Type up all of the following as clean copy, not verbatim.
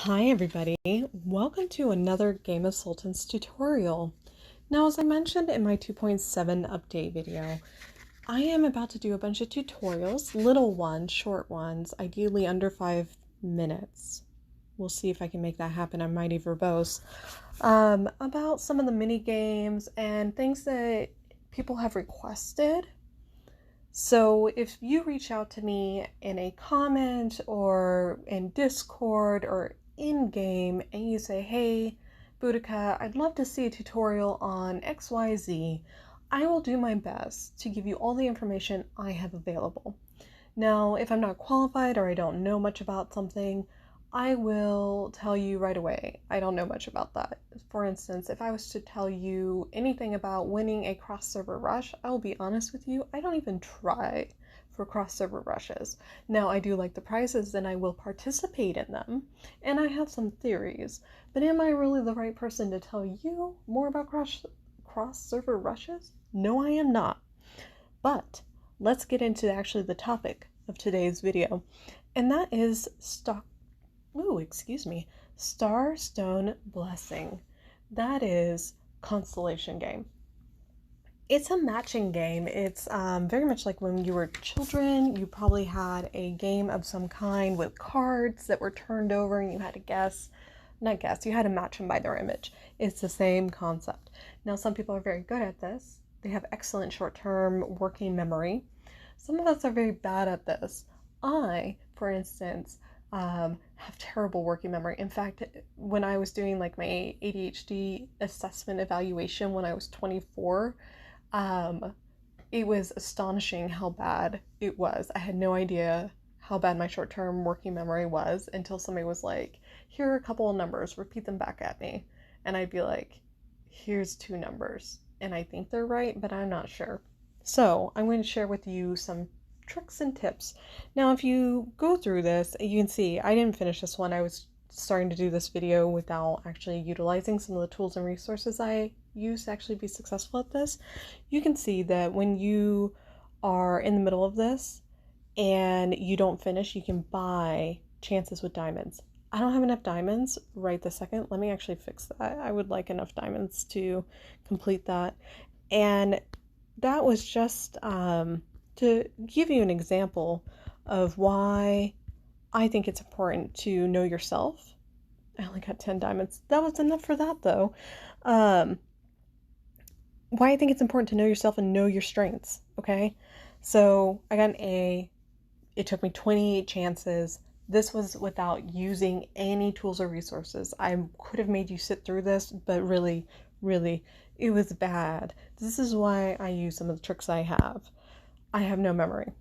Hi everybody, welcome to another Game of Sultans tutorial. Now, as I mentioned in my 2.7 update video, I am about to do a bunch of tutorials, little ones, short ones, ideally under 5 minutes. We'll see if I can make that happen, I'm mighty verbose, about some of the mini games and things that people have requested. So if you reach out to me in a comment or in Discord or in-game and you say, hey, Boudica, I'd love to see a tutorial on XYZ, I will do my best to give you all the information I have available. Now, if I'm not qualified or I don't know much about something, I will tell you right away, I don't know much about that. For instance, if I was to tell you anything about winning a cross-server rush, I will be honest with you, I don't even try for cross-server rushes. Now, I do like the prizes and I will participate in them, and I have some theories, but am I really the right person to tell you more about cross-server rushes? No, I am not. But let's get into actually the topic of today's video, and that is Starstone Blessing. That is Constellation game. It's a matching game. It's very much like when you were children, you probably had a game of some kind with cards that were turned over and you had to you had to match them by their image. It's the same concept. Now, some people are very good at this. They have excellent short-term working memory. Some of us are very bad at this. I, for instance, have terrible working memory. In fact, when I was doing like my ADHD assessment evaluation when I was 24, it was astonishing how bad it was. I had no idea how bad my short-term working memory was until somebody was like, here are a couple of numbers, repeat them back at me. And I'd be like, here's two numbers. And I think they're right, but I'm not sure. So I'm going to share with you some tricks and tips. Now, if you go through this, you can see I didn't finish this one. I was starting to do this video without actually utilizing some of the tools and resources I use to actually be successful at this. You can see that when you are in the middle of this and you don't finish, you can buy chances with diamonds. I don't have enough diamonds right this second. Let me actually fix that. I would like enough diamonds to complete that. And that was just to give you an example of why I think it's important to know yourself. I only got 10 diamonds. That was enough for that, though. Why I think it's important to know yourself and know your strengths, okay? So I got an A. It took me 28 chances. This was without using any tools or resources. I could have made you sit through this, but really, it was bad. This is why I use some of the tricks I have. I have no memory.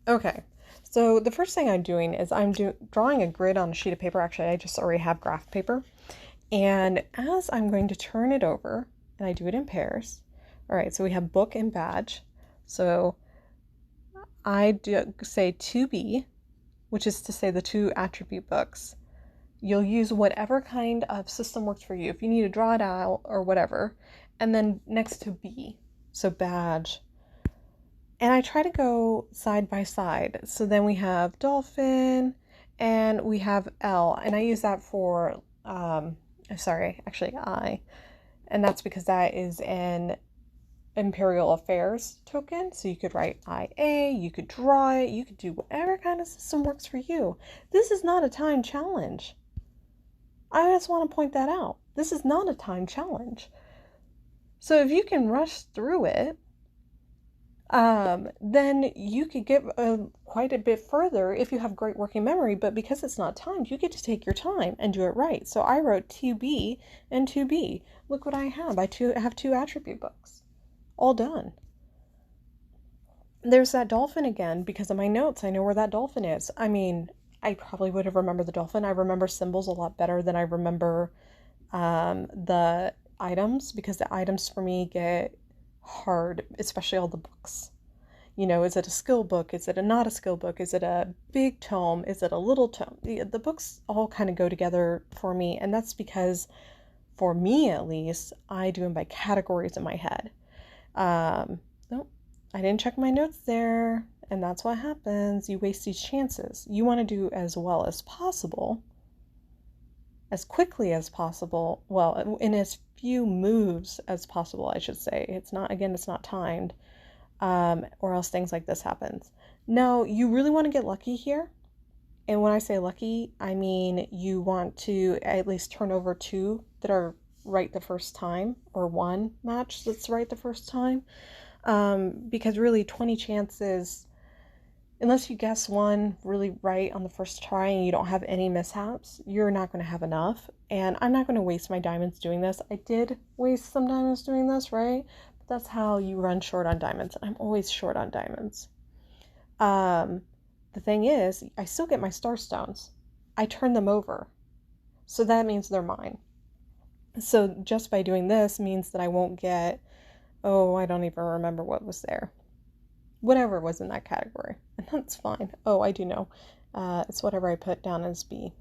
Okay, so the first thing I'm doing is I'm drawing a grid on a sheet of paper. Actually, I just already have graph paper. And as I'm going to turn it over, and I do it in pairs. All right, so we have book and badge. So I do say 2B, which is to say the two attribute books. You'll use whatever kind of system works for you. If you need to draw it out or whatever. And then next to B, so badge. And I try to go side by side. So then we have dolphin and we have L. And I use that for, I. And that's because that is an Imperial Affairs token. So you could write IA, you could draw it, you could do whatever kind of system works for you. This is not a time challenge. I just want to point that out. This is not a time challenge. So if you can rush through it, then you could get quite a bit further if you have great working memory, but because it's not timed, you get to take your time and do it right. So I wrote 2B and 2B. Look what I have. I have two attribute books. All done. There's that dolphin again. Because of my notes, I know where that dolphin is. I mean, I probably would have remembered the dolphin. I remember symbols a lot better than I remember the items, because the items for me get hard, especially all the books. You know, is it a skill book? Is it not a skill book? Is it a big tome? Is it a little tome? The books all kind of go together for me, and that's because, for me at least, I do them by categories in my head. Nope, I didn't check my notes there, and that's what happens. You waste these chances. You want to do as well as possible, as quickly as possible. Well, in as few moves as possible, I should say. It's not timed, or else things like this happens. Now, you really want to get lucky here. And when I say lucky, I mean you want to at least turn over two that are right the first time, or one match that's right the first time. Because really 20 chances, unless you guess one really right on the first try and you don't have any mishaps, you're not going to have enough. And I'm not going to waste my diamonds doing this. I did waste some diamonds doing this, right? But that's how you run short on diamonds. I'm always short on diamonds. The thing is, I still get my star stones. I turn them over. So that means they're mine. So just by doing this means that I won't get, oh, I don't even remember what was there. Whatever was in that category. And that's fine. Oh, I do know. It's whatever I put down as B.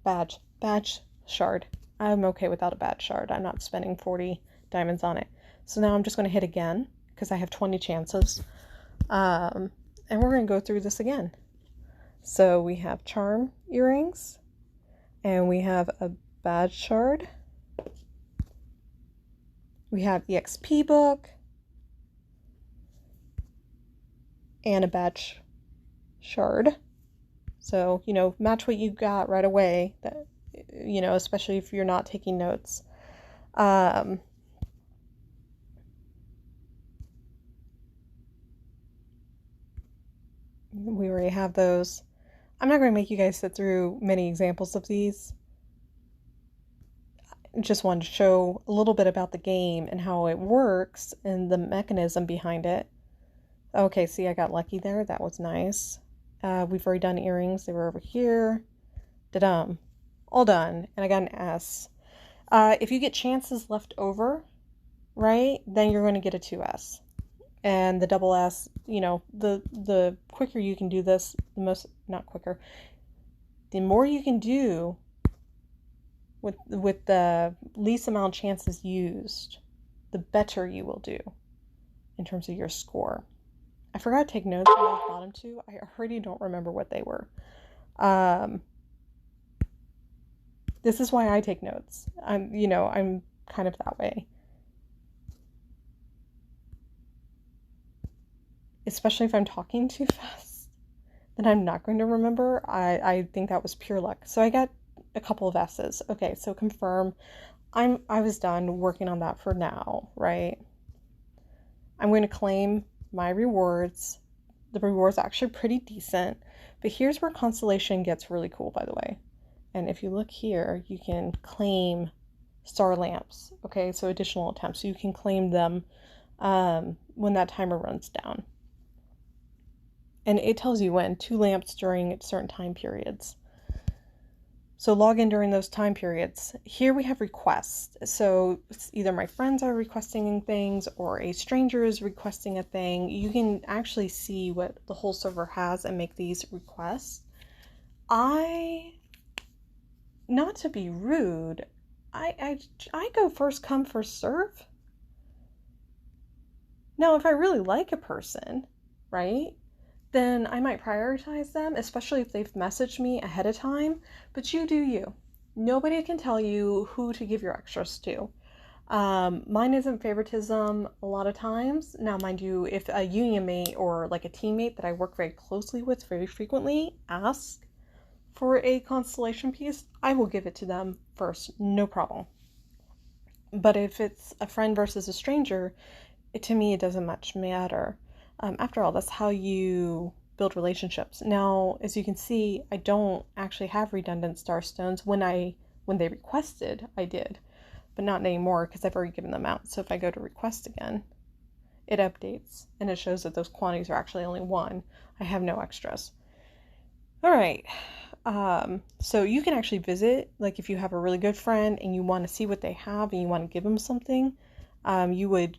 Badge. Badge shard. I'm okay without a badge shard. I'm not spending 40 diamonds on it. So now I'm just going to hit again because I have 20 chances. And we're going to go through this again. So we have charm earrings, and we have a badge shard. We have EXP book, and a badge shard. So, match what you got right away, that, especially if you're not taking notes. We already have those. I'm not going to make you guys sit through many examples of these. I just wanted to show a little bit about the game and how it works and the mechanism behind it. Okay, see, I got lucky there. That was nice. We've already done earrings. They were over here. Da-dum. All done. And I got an S. If you get chances left over, right, then you're going to get a 2S. And the double S, the quicker you can do this, the more you can do with the least amount of chances used, the better you will do in terms of your score. I forgot to take notes on those bottom two. I already don't remember what they were. This is why I take notes. I'm kind of that way. Especially if I'm talking too fast, then I'm not going to remember. I think that was pure luck. So I got a couple of S's. Okay, so confirm. I was done working on that for now, right? I'm going to claim my rewards. The rewards are actually pretty decent, but here's where Constellation gets really cool, by the way. And if you look here, you can claim star lamps. Okay, so additional attempts. So you can claim them when that timer runs down. And it tells you when, 2 lamps during certain time periods. So log in during those time periods. Here we have requests. So it's either my friends are requesting things or a stranger is requesting a thing. You can actually see what the whole server has and make these requests. Not to be rude, I go first come, first serve. Now, if I really like a person, right, then I might prioritize them, especially if they've messaged me ahead of time. But you do you. Nobody can tell you who to give your extras to. Mine isn't favoritism a lot of times. Now, mind you, if a union mate or like a teammate that I work very closely with very frequently asks for a constellation piece, I will give it to them first, no problem. But if it's a friend versus a stranger, to me, it doesn't much matter. After all, that's how you build relationships. Now, as you can see, I don't actually have redundant star stones. When they requested, I did, but not anymore because I've already given them out. So if I go to request again, it updates and it shows that those quantities are actually only 1. I have no extras. All right. So you can actually visit, like if you have a really good friend and you want to see what they have and you want to give them something, you would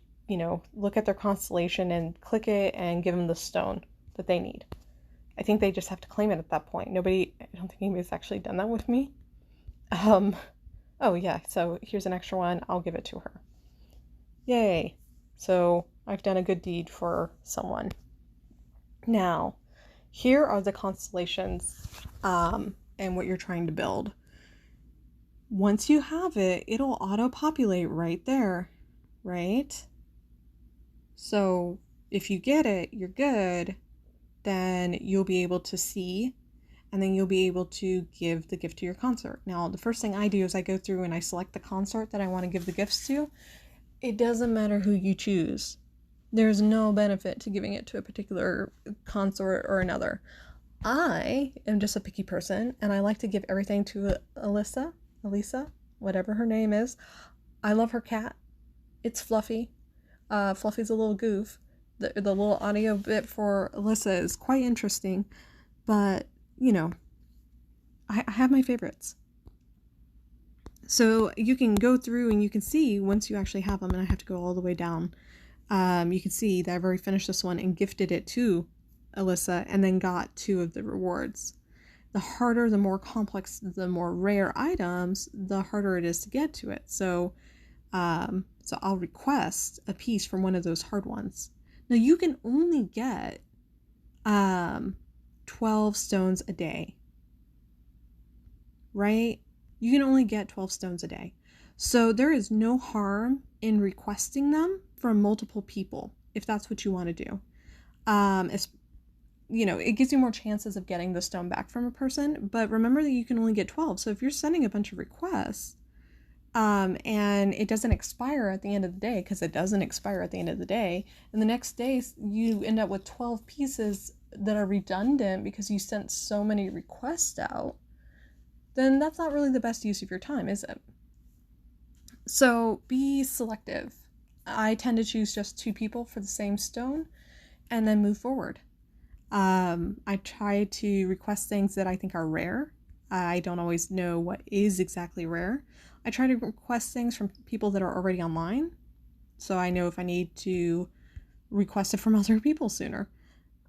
look at their constellation and click it and give them the stone that they need. I think they just have to claim it at that point. I don't think anybody's actually done that with me. Oh yeah, so here's an extra one. I'll give it to her. Yay. So I've done a good deed for someone. Now, here are the constellations and what you're trying to build. Once you have it, it'll auto-populate right there, right? So if you get it, you're good, then you'll be able to see, and then you'll be able to give the gift to your consort. Now, the first thing I do is I go through and I select the consort that I want to give the gifts to. It doesn't matter who you choose. There's no benefit to giving it to a particular consort or another. I am just a picky person, and I like to give everything to Elisa, whatever her name is. I love her cat. It's Fluffy. Fluffy's a little goof. The little audio bit for Elisa is quite interesting, but, you know, I have my favorites. So you can go through and you can see once you actually have them, and I have to go all the way down. You can see that I've already finished this one and gifted it to Alyssa and then got 2 of the rewards. The harder, the more complex, the more rare items, the harder it is to get to it. So I'll request a piece from one of those hard ones. Now you can only get 12 stones a day, right? You can only get 12 stones a day. So there is no harm in requesting them from multiple people if that's what you want to do. You know, it gives you more chances of getting the stone back from a person, but remember that you can only get 12. So if you're sending a bunch of requests, and it doesn't expire at the end of the day, because it doesn't expire at the end of the day, and the next day you end up with 12 pieces that are redundant because you sent so many requests out, then that's not really the best use of your time, is it? So be selective. I tend to choose just 2 people for the same stone and then move forward. I try to request things that I think are rare. I don't always know what is exactly rare. I try to request things from people that are already online, so I know if I need to request it from other people sooner.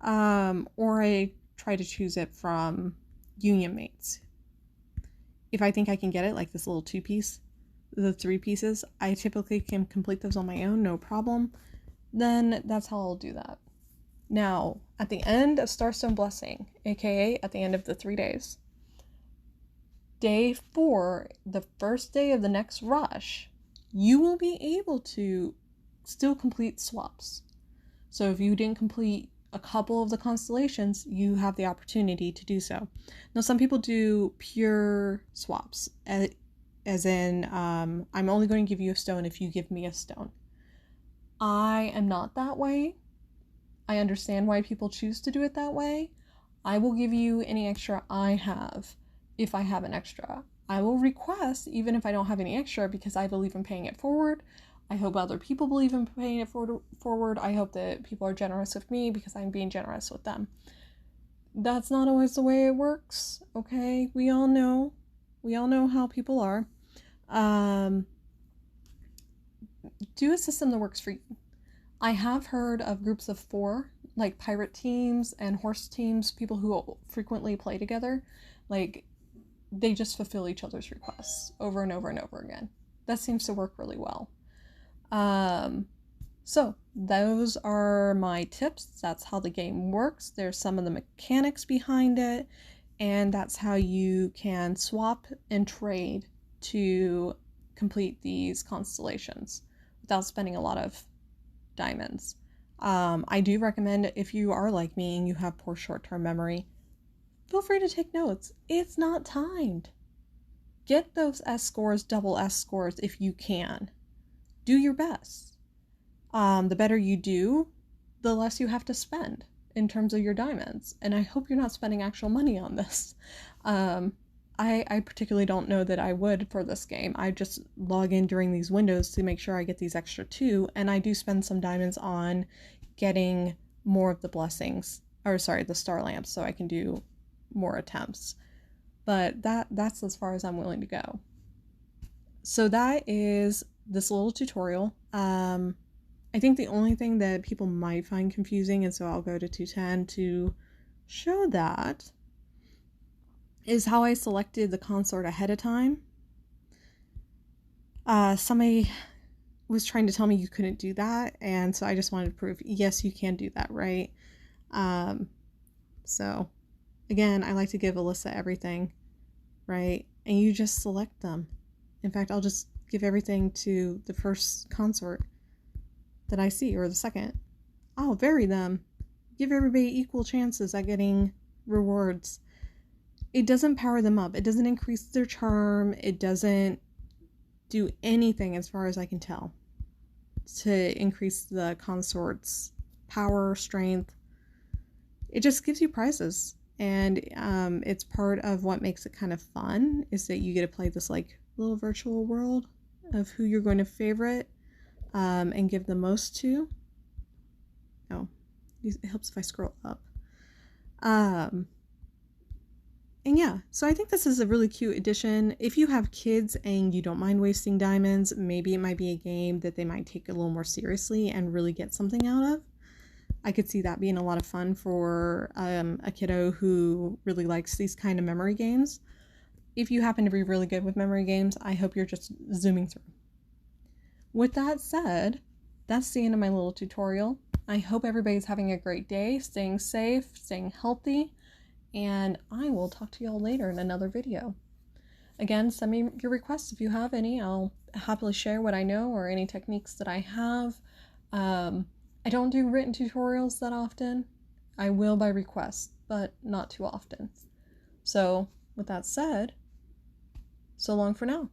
Or I try to choose it from union mates. If I think I can get it, like this little 2-piece, the 3 pieces, I typically can complete those on my own, no problem. Then that's how I'll do that. Now, at the end of Starstone Blessing, aka at the end of the 3 days, day 4, the first day of the next rush, you will be able to still complete swaps. So if you didn't complete a couple of the constellations, you have the opportunity to do so. Now, some people do pure swaps, as in, I'm only going to give you a stone if you give me a stone. I am not that way. I understand why people choose to do it that way. I will give you any extra I have if I have an extra. I will request even if I don't have any extra because I believe in paying it forward. I hope other people believe in paying it forward. I hope that people are generous with me because I'm being generous with them. That's not always the way it works, okay? We all know how people are. Do a system that works for you. I have heard of groups of 4, like pirate teams and horse teams, people who frequently play together. Like, they just fulfill each other's requests over and over and over again. That seems to work really well. So those are my tips. That's how the game works. There's some of the mechanics behind it, and that's how you can swap and trade to complete these constellations without spending a lot of diamonds. I do recommend, if you are like me and you have poor short-term memory, feel free to take notes. It's not timed. Get those S scores, double S scores if you can. Do your best. The better you do, the less you have to spend in terms of your diamonds. And I hope you're not spending actual money on this. I particularly don't know that I would for this game. I just log in during these windows to make sure I get these extra 2, and I do spend some diamonds on getting more of the blessings, the star lamps, so I can do more attempts. But that's as far as I'm willing to go. So that is this little tutorial. I think the only thing that people might find confusing, and so I'll go to 210 to show that, is how I selected the consort ahead of time. Somebody was trying to tell me you couldn't do that, and so I just wanted to prove, yes, you can do that, right? So, again, I like to give Alyssa everything. right? And you just select them. In fact, I'll just give everything to the first consort that I see, or the second. I'll vary them. Give everybody equal chances at getting rewards. It doesn't power them up. It doesn't increase their charm. It doesn't do anything, as far as I can tell, to increase the consort's power, strength. It just gives you prizes. And it's part of what makes it kind of fun, is that you get to play this like little virtual world of who you're going to favorite and give the most to. Oh, it helps if I scroll up. And yeah, so I think this is a really cute addition. If you have kids and you don't mind wasting diamonds, maybe it might be a game that they might take a little more seriously and really get something out of. I could see that being a lot of fun for a kiddo who really likes these kind of memory games. If you happen to be really good with memory games, I hope you're just zooming through. With that said, that's the end of my little tutorial. I hope everybody's having a great day, staying safe, staying healthy, and I will talk to y'all later in another video. Again, send me your requests if you have any. I'll happily share what I know or any techniques that I have. I don't do written tutorials that often. I will by request, but not too often. So, with that said, so long for now.